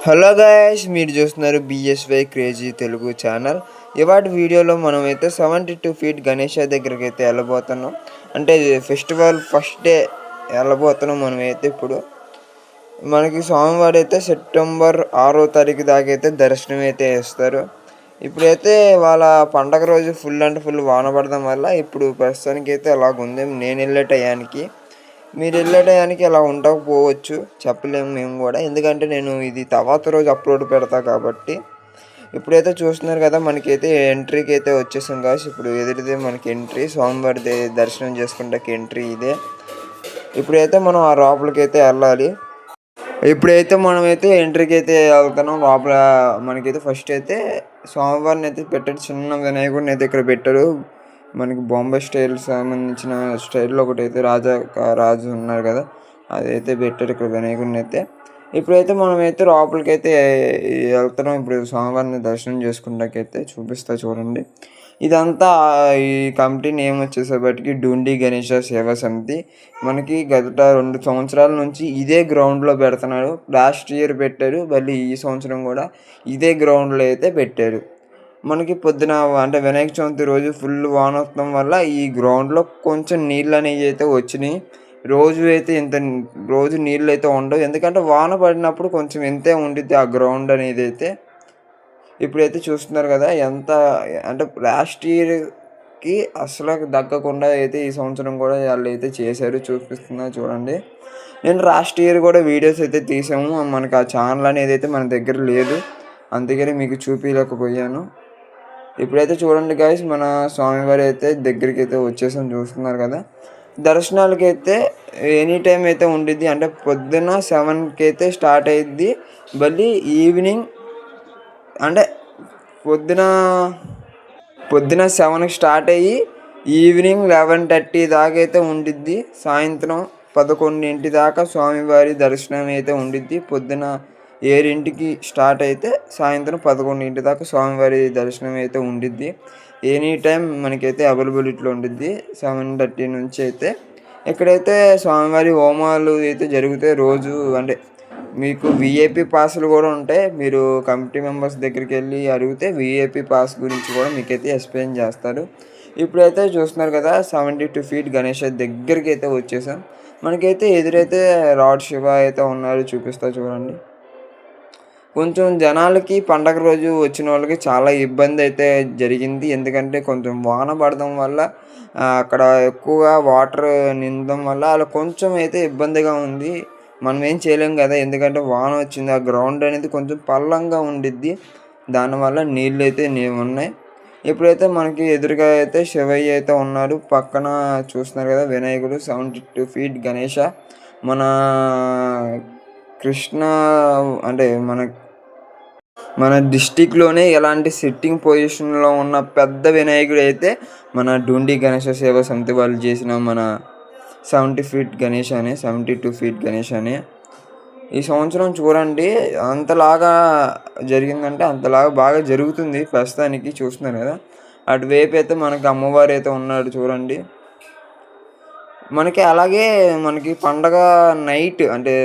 Hello guys, మీరు చూస్తున్నారు BSY crazy Telugu channel. ఇవాటి వీడియోలో మనమైతే 72 ఫీట్ గణేష్ దగ్గరికి అయితే వెళ్ళబోతున్నాం. అంటే ఫెస్టివల్ ఫస్ట్ డే వెళ్ళబోతున్నాం మనమైతే. ఇప్పుడు మనకి స్వామివారు అయితే సెప్టెంబర్ 6వ తారీఖు దాకా అయితే దర్శనం అయితే ఇస్తారు. ఇప్పుడైతే వాళ్ళ పండగ రోజు ఫుల్ అంటే ఫుల్ వాన పడడం వల్ల ఇప్పుడు ప్రస్తుతానికి అయితే అలాగుంది. నేను వెళ్ళే టయానికి మీరు వెళ్ళే టయానికి అలా ఉండకపోవచ్చు, చెప్పలేము మేము కూడా. ఎందుకంటే నేను ఇది తర్వాత రోజు అప్లోడ్ పెడతా కాబట్టి. ఇప్పుడైతే చూస్తున్నారు కదా, మనకైతే ఎంట్రీకి అయితే వచ్చేసాం కాదు. ఇప్పుడు ఎదురుదే మనకి ఎంట్రీ, స్వామివారి దర్శనం చేసుకుంటాకి ఎంట్రీ ఇదే. ఇప్పుడైతే మనం ఆ లోపలికి అయితే వెళ్ళాలి. ఇప్పుడైతే మనమైతే ఎంట్రీకి అయితే వెళ్తున్నాం. లోపల మనకైతే ఫస్ట్ అయితే స్వామివారిని అయితే పెట్టారు, చిన్న వినాయకుడిని అయితే ఇక్కడ పెట్టారు. మనకి బాంబే స్టైల్ సంబంధించిన స్టైల్లో ఒకటి అయితే రాజు ఉన్నారు కదా, అదైతే పెట్టారు ఇక్కడ వినాయకుడిని అయితే. ఇప్పుడైతే మనమైతే లోపలికి అయితే వెళ్తున్నాం. ఇప్పుడు స్వామివారిని దర్శనం చేసుకుంటాకైతే చూపిస్తా చూడండి. ఇదంతా ఈ కమిటీ నేమ్ వచ్చేసేపటికి డూండి గణేష సేవా సమితి. మనకి గత 2 సంవత్సరాల నుంచి ఇదే గ్రౌండ్లో పెడుతున్నారు. లాస్ట్ ఇయర్ పెట్టారు, మళ్ళీ ఈ సంవత్సరం కూడా ఇదే గ్రౌండ్లో అయితే పెట్టారు. మనకి పొద్దున అంటే వినాయక చవితి రోజు ఫుల్ వాన వస్తడం వల్ల ఈ గ్రౌండ్లో కొంచెం నీళ్ళు అనేవి అయితే వచ్చినాయి. రోజు నీళ్ళు అయితే ఉండవు, ఎందుకంటే వాన పడినప్పుడు కొంచెం ఎంతే ఉండిద్ది ఆ గ్రౌండ్ అనేది అయితే. ఇప్పుడైతే చూస్తున్నారు కదా, ఎంత అంటే లాస్ట్ ఇయర్కి అసలు దక్కకుండా అయితే ఈ సంవత్సరం కూడా వాళ్ళు అయితే చేశారు. చూపిస్తున్నా చూడండి. నేను లాస్ట్ ఇయర్ కూడా వీడియోస్ అయితే తీసాము. మనకు ఆ ఛానల్ అనేది అయితే మన దగ్గర లేదు, అందుకని మీకు చూపించలేకపోయాను. ఇప్పుడైతే చూడండి గాయస్, మన స్వామివారి అయితే దగ్గరికి అయితే వచ్చేసాం. చూస్తున్నారు కదా, దర్శనాలకి అయితే ఎనీ టైం అయితే ఉండిద్ది. అంటే పొద్దున్న 7కి అయితే స్టార్ట్ అయ్యిద్ది, మళ్ళీ ఈవినింగ్ అంటే పొద్దున 7కి స్టార్ట్ అయ్యి ఈవినింగ్ 11:30 దాకా అయితే ఉండిద్ది. సాయంత్రం 11 దాకా స్వామివారి దర్శనం అయితే ఉండిద్ది. పొద్దున 7కి స్టార్ట్ అయితే సాయంత్రం 11 దాకా స్వామివారి దర్శనం అయితే ఉండిద్ది. ఎనీ టైం మనకైతే అవైలబిలిటీలో ఉండిద్ది 7:30 నుంచి అయితే. ఇక్కడైతే స్వామివారి హోమాలు అయితే జరుగుతాయి రోజు. అంటే మీకు విఐపి పాస్లు కూడా ఉంటాయి. మీరు కమిటీ మెంబర్స్ దగ్గరికి వెళ్ళి అడిగితే విఐపి పాస్ గురించి కూడా మీకైతే ఎక్స్ప్లెయిన్ చేస్తారు. ఇప్పుడైతే చూస్తున్నారు కదా, 72 ఫీట్ గణేష్ దగ్గరికి అయితే వచ్చేసాం. మనకైతే ఎదురైతే లార్డ్ శివ అయితే ఉన్నారు, చూపిస్తా చూడండి. కొంచెం జనాలకి పండగ రోజు వచ్చిన వాళ్ళకి చాలా ఇబ్బంది అయితే జరిగింది. ఎందుకంటే కొంచెం వాన పడడం వల్ల అక్కడ ఎక్కువగా వాటర్ నిండడం వల్ల అలా కొంచెం అయితే ఇబ్బందిగా ఉంది. మనం ఏం చేయలేం కదా, ఎందుకంటే వాన వచ్చింది. ఆ గ్రౌండ్ అనేది కొంచెం పల్లంగా ఉండిద్ది, దానివల్ల నీళ్ళు అయితే ఉన్నాయి. ఇప్పుడైతే మనకి ఎదురుగా అయితే శివయ్య అయితే ఉన్నారు. పక్కన చూస్తున్నారు కదా వినాయకుడు 72 ఫీట్ గణేష. మన కృష్ణ అంటే మన డిస్టిక్లోనే ఎలాంటి సిట్టింగ్ పొజిషన్లో ఉన్న పెద్ద వినాయకుడు అయితే మన డూండి గణేష సేవా సమితి వాళ్ళు చేసిన మన 72 ఫీట్ గణేష్ అని. ఈ సంవత్సరం చూడండి అంతలాగా జరిగిందంటే అంతలాగా బాగా జరుగుతుంది ప్రస్తుతానికి. చూస్తున్నారు కదా, అటువైపు అయితే మనకి అమ్మవారు అయితే ఉన్నాడు చూడండి. మనకి అలాగే మనకి పండగ నైట్ అంటే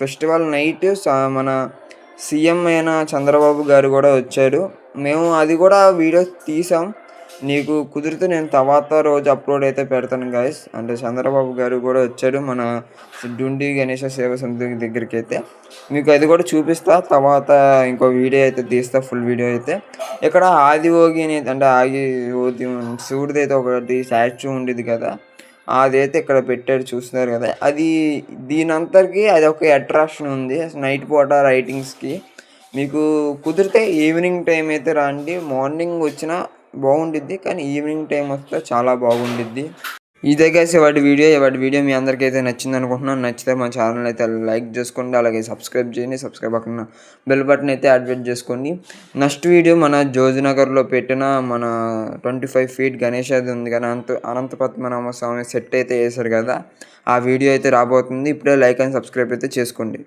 ఫెస్టివల్ నైట్ మన సీఎం అయిన చంద్రబాబు గారు కూడా వచ్చారు. మేము అది కూడా వీడియో తీసాం. నీకు కుదిరితే నేను తర్వాత రోజు అప్లోడ్ అయితే పెడతాను గాయస్. అంటే చంద్రబాబు గారు కూడా వచ్చారు మన డూండి గణేష సేవా సమితి దగ్గరికి అయితే. మీకు అది కూడా చూపిస్తా తర్వాత, ఇంకో వీడియో అయితే తీస్తా, ఫుల్ వీడియో అయితే. ఇక్కడ ఆదియోగి అనేది అంటే శివుడిది అయితే ఒకటి స్టాచ్యూ ఉండేది కదా, అదైతే ఇక్కడ పెట్టారు. చూస్తున్నారు కదా, అది దీనంతటికి అది ఒక అట్రాక్షన్ ఉంది నైట్ పూట రైటింగ్స్కి. మీకు కుదిరితే ఈవినింగ్ టైం అయితే రండి. మార్నింగ్ వచ్చినా బాగుండిద్ది, కానీ ఈవినింగ్ టైం వస్తే చాలా బాగుండిద్ది. ఇదే గైస్ వాటి వీడియో మీ అందరికీ అయితే నచ్చింది అనుకుంటున్నాను. నచ్చితే మా ఛానల్ అయితే లైక్ చేసుకోండి, అలాగే సబ్స్క్రైబ్ చేయండి. సబ్స్క్రైబ్ అవ్వకుండా బెల్ బటన్ అయితే యాక్టివేట్ చేసుకోండి. నెక్స్ట్ వీడియో మన జోజినగర్లో పెట్టిన మన 25 ఫీట్ గణేష్ అది ఉంది కదా, అనంత పద్మనాభ స్వామి సెట్ అయితే వేశారు కదా, ఆ వీడియో అయితే రాబోతుంది. ఇప్పుడే లైక్ అండ్ సబ్స్క్రైబ్ అయితే చేసుకోండి.